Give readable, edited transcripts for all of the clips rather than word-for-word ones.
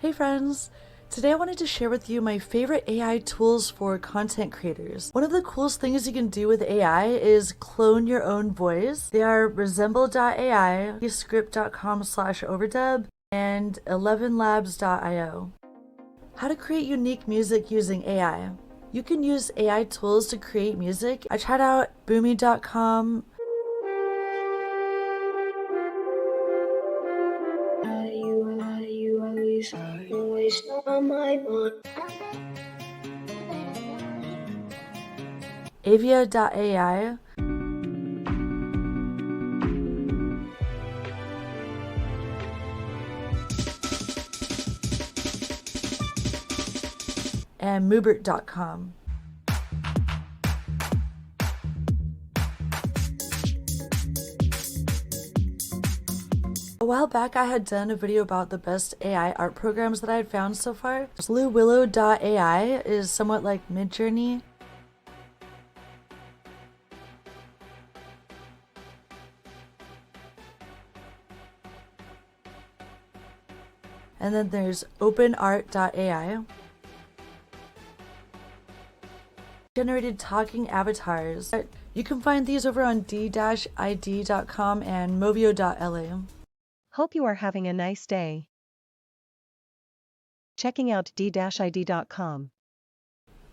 Hey friends! Today I wanted to share with you my favorite AI tools for content creators. One of the coolest things you can do with AI is clone your own voice. They are Resemble.ai, Script.com/overdub, and 11labs.io. How to create unique music using AI. You can use AI tools to create music. I tried out Boomy.com, always on my mind. Avia.ai, and Moobert.com. A while back I had done a video about the best AI art programs that I had found so far. Bluewillow.ai is somewhat like Midjourney. And then there's OpenArt.ai. Generated talking avatars. You can find these over on d-id.com and movio.la. Hope you are having a nice day. Checking out d-id.com.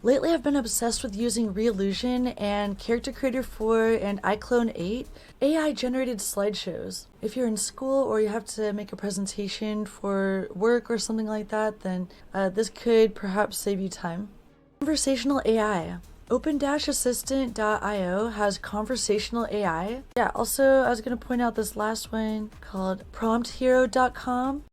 Lately I've been obsessed with using Reallusion and Character Creator 4 and iClone 8 AI generated slideshows. If you're in school or you have to make a presentation for work or something like that, then this could perhaps save you time. Conversational AI. Open-assistant.io has conversational AI. Yeah, also I was going to point out this last one called prompthero.com.